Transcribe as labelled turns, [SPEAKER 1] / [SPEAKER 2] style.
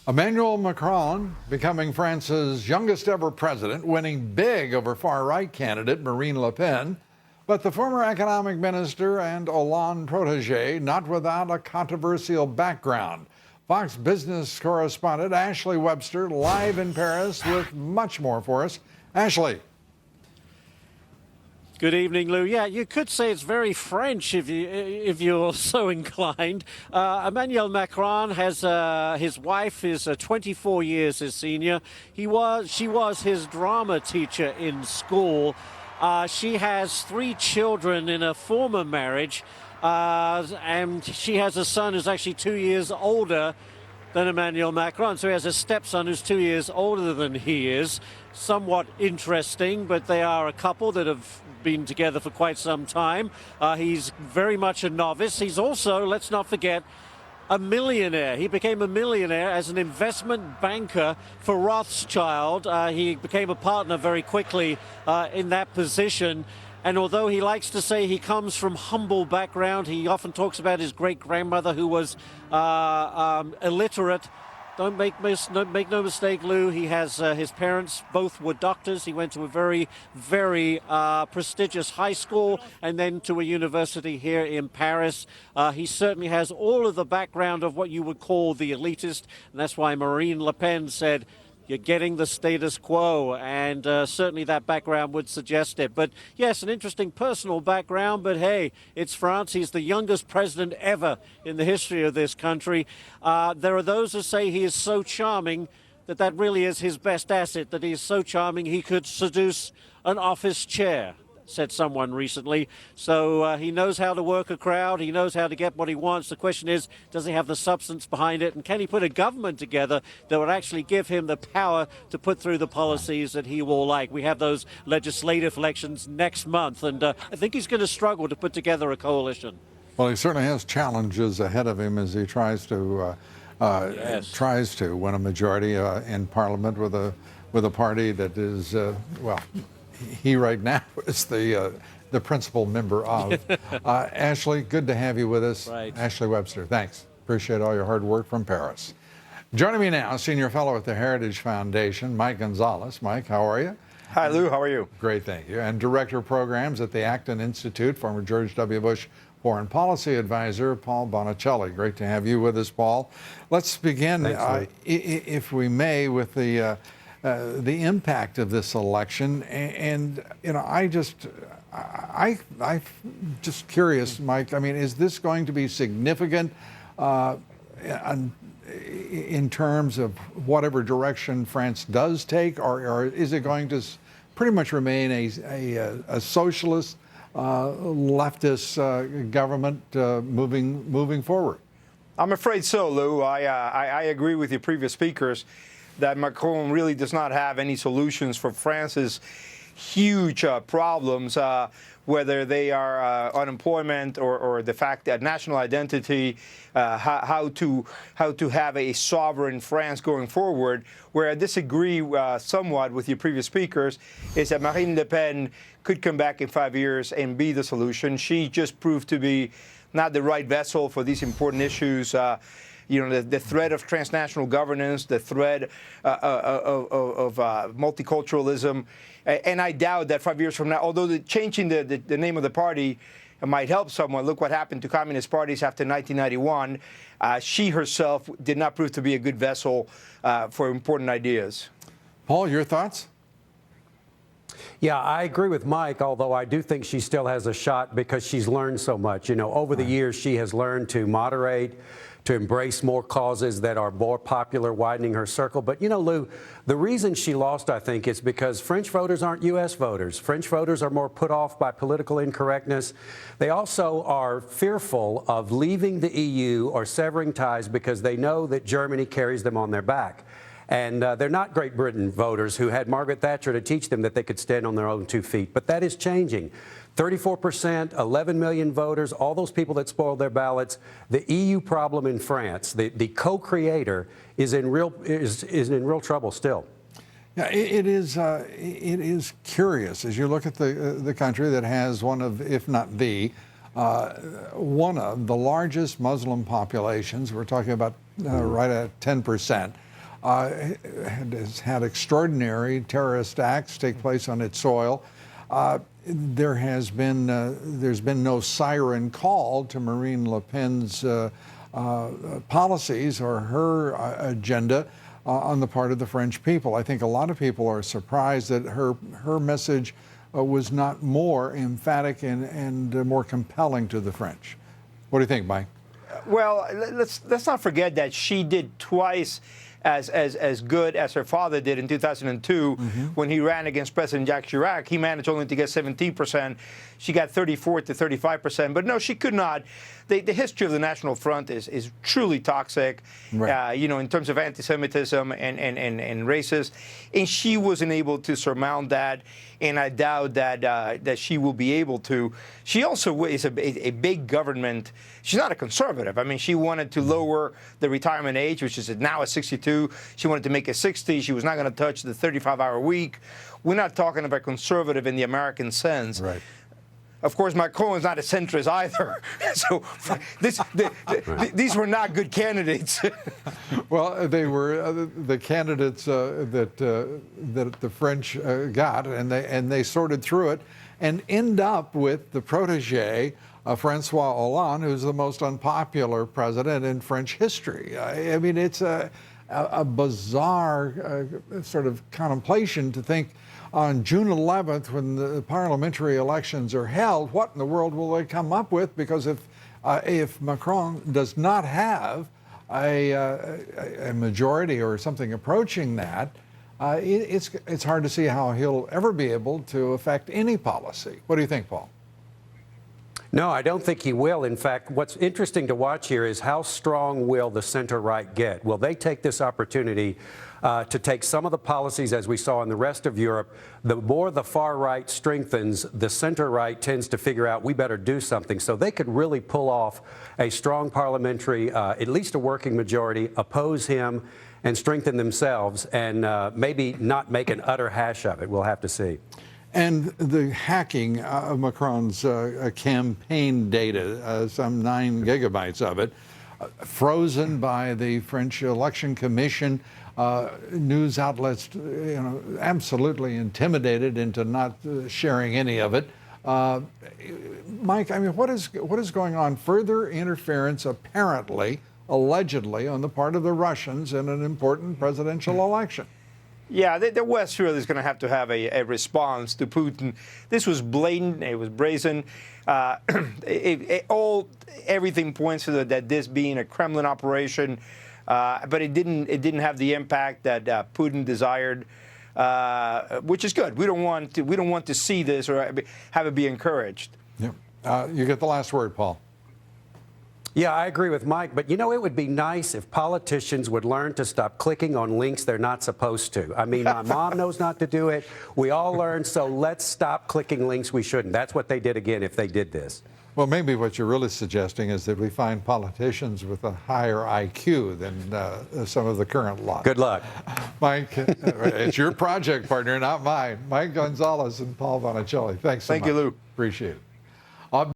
[SPEAKER 1] Emmanuel Macron becoming France's youngest ever president, winning big over far-right candidate Marine Le Pen. But the former economic minister and Hollande protege not without a controversial background. Fox Business correspondent Ashley Webster live in Paris with much more for us. Ashley.
[SPEAKER 2] Good evening, Lou. Yeah, you could say it's very French if you're so inclined. Emmanuel Macron has his wife is 24 years his senior. She was his drama teacher in school. She has 3 children in a former marriage, and she has a son who's actually 2 years older than Emmanuel Macron. So he has a stepson who's 2 years older than he is. Somewhat interesting, but they are a couple that have been together for quite some time. He's very much a novice. He's also, let's not forget, a millionaire. He became a millionaire as an investment banker for Rothschild. He became a partner very quickly in that position. And although he likes to say he comes from humble background, he often talks about his great-grandmother who was illiterate. Don't make no mistake, Lou. He has his parents both were doctors. He went to a very, very prestigious high school and then to a university here in Paris. He certainly has all of the background of what you would call the elitist, and that's why Marine Le Pen said, "You're getting the status quo," and certainly that background would suggest it. But yes, an interesting personal background, but hey, it's France. He's the youngest president ever in the history of this country. There are those who say he is so charming that really is his best asset, that he is so charming he could seduce an office chair, said someone recently. So he knows how to work a crowd. He knows how to get what he wants. The question is, does he have the substance behind it? And can he put a government together that would actually give him the power to put through the policies that he will like? We have those legislative elections next month, and I think he's going to struggle to put together a coalition.
[SPEAKER 1] Well, he certainly has challenges ahead of him as he tries to win a majority in Parliament with a party that is, he right now is the principal member of. Ashley, good to have you with us.
[SPEAKER 2] Right.
[SPEAKER 1] Ashley Webster, thanks. Appreciate all your hard work from Paris. Joining me now, Senior Fellow at the Heritage Foundation, Mike Gonzalez. Mike, how are you?
[SPEAKER 3] Hi, Lou. How are you?
[SPEAKER 1] Great, thank you. And Director of Programs at the Acton Institute, former George W. Bush Foreign Policy Advisor, Paul Bonicelli. Great to have you with us, Paul. Let's begin, if we may, with the impact of this election, and you know, I'm just curious, Mike. I mean, is this going to be significant in terms of whatever direction France does take, or is it going to pretty much remain a socialist, leftist government moving forward?
[SPEAKER 3] I'm afraid so, Lou. I agree with your previous speakers that Macron really does not have any solutions for France's huge problems, whether they are unemployment or the fact that national identity, how to have a sovereign France going forward. Where I disagree somewhat with your previous speakers is that Marine Le Pen could come back in 5 years and be the solution. She just proved to be not the right vessel for these important issues. You know, the threat of transnational governance, the threat of multiculturalism. And I doubt that 5 years from now, although changing the name of the party might help someone, look what happened to communist parties after 1991. She herself did not prove to be a good vessel for important ideas.
[SPEAKER 1] Paul, your thoughts?
[SPEAKER 4] Yeah, I agree with Mike, although I do think she still has a shot because she's learned so much. You know, over the years, she has learned to moderate, to embrace more causes that are more popular, widening her circle. But, you know, Lou, the reason she lost, I think, is because French voters aren't U.S. voters. French voters are more put off by political incorrectness. They also are fearful of leaving the EU or severing ties because they know that Germany carries them on their back. And they're not Great Britain voters who had Margaret Thatcher to teach them that they could stand on their own 2 feet. But that is changing. 34%, 11 million voters, all those people that spoiled their ballots. The EU problem in France, the co-creator, is in real trouble still.
[SPEAKER 1] Yeah, it is curious as you look at the country that has one of, if not the, one of the largest Muslim populations. We're talking about right at 10%. has had extraordinary terrorist acts take place on its soil. There's been no siren call to Marine Le Pen's policies or her agenda on the part of the French people. I think a lot of people are surprised that her message was not more emphatic and more compelling to the French. What do you think, Mike?
[SPEAKER 3] Well, let's not forget that she did twice as good as her father did in 2002 when he ran against President Jacques Chirac. He managed only to get 17%. She got 34 to 35%. But no, she could not. The history of the National Front is truly toxic,
[SPEAKER 1] right.
[SPEAKER 3] In terms of anti-Semitism and racist. And she wasn't able to surmount that. And I doubt that she will be able to. She also is a big government. She's not a conservative. I mean, she wanted to lower the retirement age, which is now at 62. She wanted to make it 60. She was not going to touch the 35-hour week. We're not talking about conservative in the American sense.
[SPEAKER 1] Right.
[SPEAKER 3] Of course, Macron is not a centrist either. So these were not good candidates.
[SPEAKER 1] Well, they were the candidates that the French got, and they sorted through it and end up with the protege, Francois Hollande, who's the most unpopular president in French history. I mean, it's a bizarre sort of contemplation to think on June 11th, when the parliamentary elections are held, what in the world will they come up with? Because if Macron does not have a majority or something approaching that, it's hard to see how he'll ever be able to affect any policy. What do you think, Paul?
[SPEAKER 4] No, I don't think he will. In fact, what's interesting to watch here is how strong will the center-right get? Will they take this opportunity to take some of the policies, as we saw in the rest of Europe? The more the far right strengthens, the center-right tends to figure out we better do something. So they could really pull off a strong parliamentary, at least a working majority, oppose him, and strengthen themselves, and maybe not make an utter hash of it. We'll have to see.
[SPEAKER 1] And the hacking of Macron's campaign data, some 9 gigabytes of it, frozen by the French Election Commission, news outlets, absolutely intimidated into not sharing any of it. Mike, I mean, what is going on? Further interference, apparently, allegedly, on the part of the Russians in an important presidential election.
[SPEAKER 3] Yeah, the West really is going to have a response to Putin. This was blatant. It was brazen. Everything points to that this being a Kremlin operation, but it didn't have the impact that Putin desired, which is good. We don't want to see this or have it be encouraged.
[SPEAKER 1] Yeah. You get the last word, Paul.
[SPEAKER 4] Yeah, I agree with Mike, but it would be nice if politicians would learn to stop clicking on links they're not supposed to. I mean, my mom knows not to do it. We all learn, so let's stop clicking links we shouldn't. That's what they did again if they did this.
[SPEAKER 1] Well, maybe what you're really suggesting is that we find politicians with a higher IQ than some of the current lot.
[SPEAKER 4] Good luck.
[SPEAKER 1] Mike, it's your project partner, not mine. Mike Gonzalez and Paul Bonicelli. Thanks so much.
[SPEAKER 3] Thank you, Lou.
[SPEAKER 1] Appreciate it.